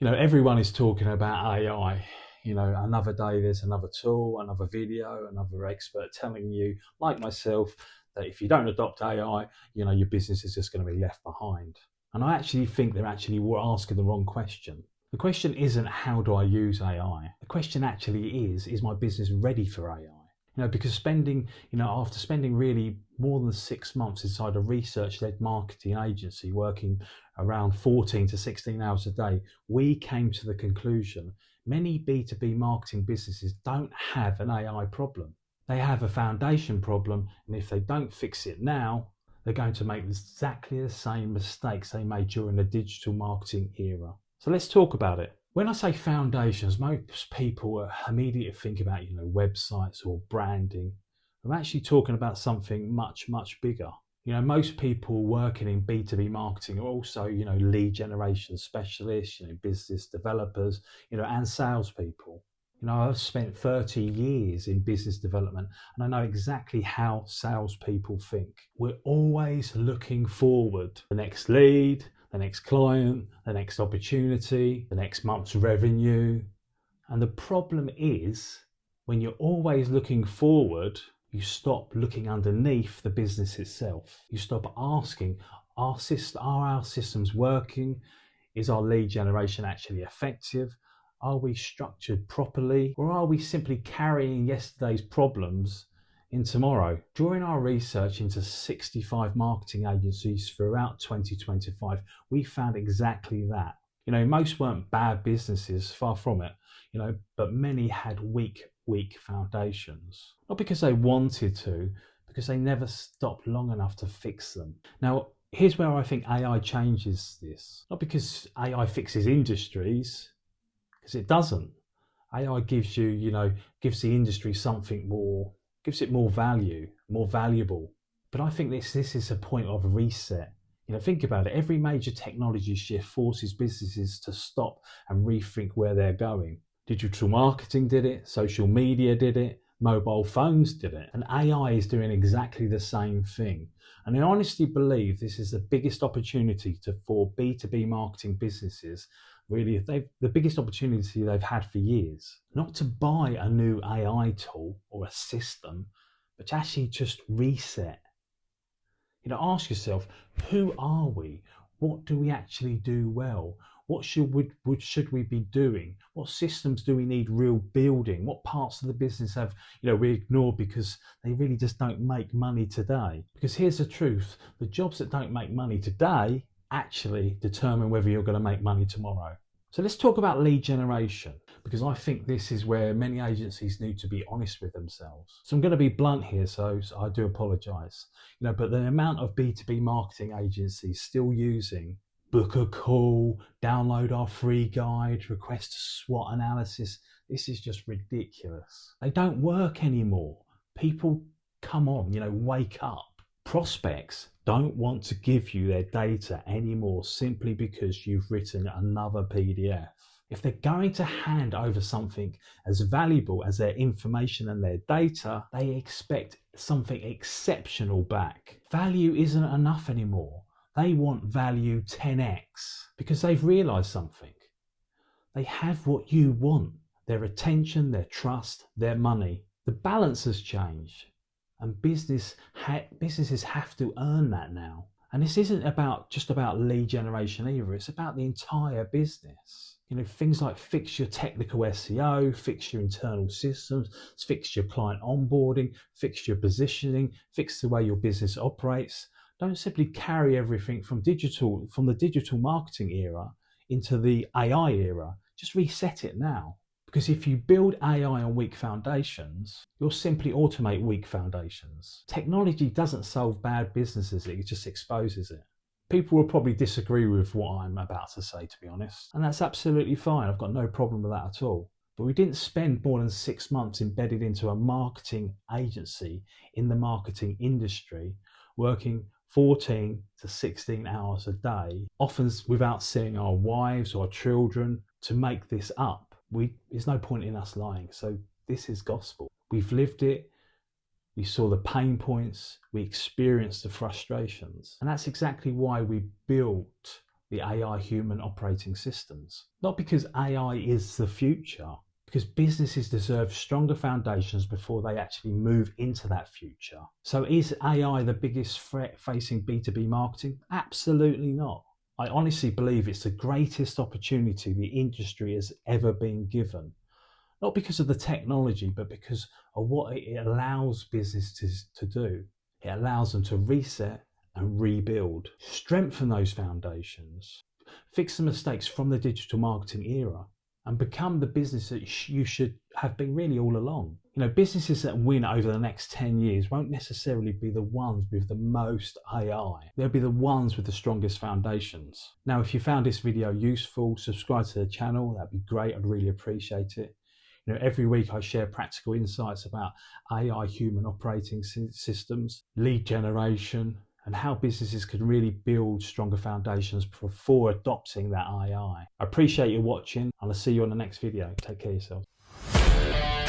Everyone is talking about AI. Another day there's another tool, another video, another expert telling you, like myself, that if you don't adopt AI, your business is just going to be left behind. And I actually think they're actually asking the wrong question. The question isn't how do I use AI? The question actually is my business ready for AI? Because after spending really more than 6 months inside a research-led marketing agency working around 14 to 16 hours a day, we came to the conclusion many B2B marketing businesses don't have an AI problem. They have a foundation problem, and if they don't fix it now, they're going to make exactly the same mistakes they made during the digital marketing era. So let's talk about it. When I say foundations, most people immediately think about, websites or branding. I'm actually talking about something much, much bigger. Most people working in B2B marketing are also, lead generation specialists, business developers, and salespeople. I've spent 30 years in business development and I know exactly how salespeople think. We're always looking forward. The next lead, the next client, the next opportunity, the next month's revenue. And the problem is, when you're always looking forward, you stop looking underneath the business itself. You stop asking, are our systems working? Is our lead generation actually effective? Are we structured properly? Or are we simply carrying yesterday's problems in tomorrow? During our research into 65 marketing agencies throughout 2025, we found exactly that. Most weren't bad businesses, far from it, but many had weak foundations. Not because they wanted to, because they never stopped long enough to fix them. Now, here's where I think AI changes this. Not because AI fixes industries, because it doesn't. AI gives gives the industry something more, gives it more value, more valuable. But I think this is a point of reset. Think about it. Every major technology shift forces businesses to stop and rethink where they're going. Digital marketing did it, social media did it, mobile phones did it, and AI is doing exactly the same thing. And I honestly believe this is the biggest opportunity for B2B marketing businesses. Really, the biggest opportunity they've had for years. Not to buy a new AI tool or a system, but to actually just reset. Ask yourself, who are we? What do we actually do well? What should we be doing? What systems do we need real building? What parts of the business have we ignore because they really just don't make money today? Because here's the truth: the jobs that don't make money today actually determine whether you're going to make money tomorrow. So let's talk about lead generation, because I think this is where many agencies need to be honest with themselves. So I'm going to be blunt here, so I do apologise. But the amount of B2B marketing agencies still using book a call, download our free guide, request a SWOT analysis, this is just ridiculous. They don't work anymore. People, come on, wake up. Prospects don't want to give you their data anymore simply because you've written another PDF. If they're going to hand over something as valuable as their information and their data, they expect something exceptional back. Value isn't enough anymore. They want value 10x because they've realized something. They have what you want: their attention, their trust, their money. The balance has changed. And businesses have to earn that now. And this isn't just about lead generation either. It's about the entire business. Things like fix your technical SEO, fix your internal systems, fix your client onboarding, fix your positioning, fix the way your business operates. Don't simply carry everything from the digital marketing era into the AI era. Just reset it now. Because if you build AI on weak foundations, you'll simply automate weak foundations. Technology doesn't solve bad businesses, it just exposes it. People will probably disagree with what I'm about to say, to be honest. And that's absolutely fine. I've got no problem with that at all. But we didn't spend more than 6 months embedded into a marketing agency in the marketing industry, working 14 to 16 hours a day, often without seeing our wives or children, to make this up. There's no point in us lying. So this is gospel. We've lived it. We saw the pain points. We experienced the frustrations. And that's exactly why we built the AI human operating systems. Not because AI is the future, because businesses deserve stronger foundations before they actually move into that future. So is AI the biggest threat facing B2B marketing? Absolutely not. I honestly believe it's the greatest opportunity the industry has ever been given. Not because of the technology, but because of what it allows businesses to do. It allows them to reset and rebuild, strengthen those foundations, fix the mistakes from the digital marketing era, and become the business that you should have been really all along. Businesses that win over the next 10 years won't necessarily be the ones with the most AI. They'll be the ones with the strongest foundations. Now, if you found this video useful, subscribe to the channel. That'd be great. I'd really appreciate it. Every week I share practical insights about AI human operating systems, lead generation, and how businesses can really build stronger foundations before adopting that AI. I appreciate you watching, and I'll see you on the next video. Take care of yourselves.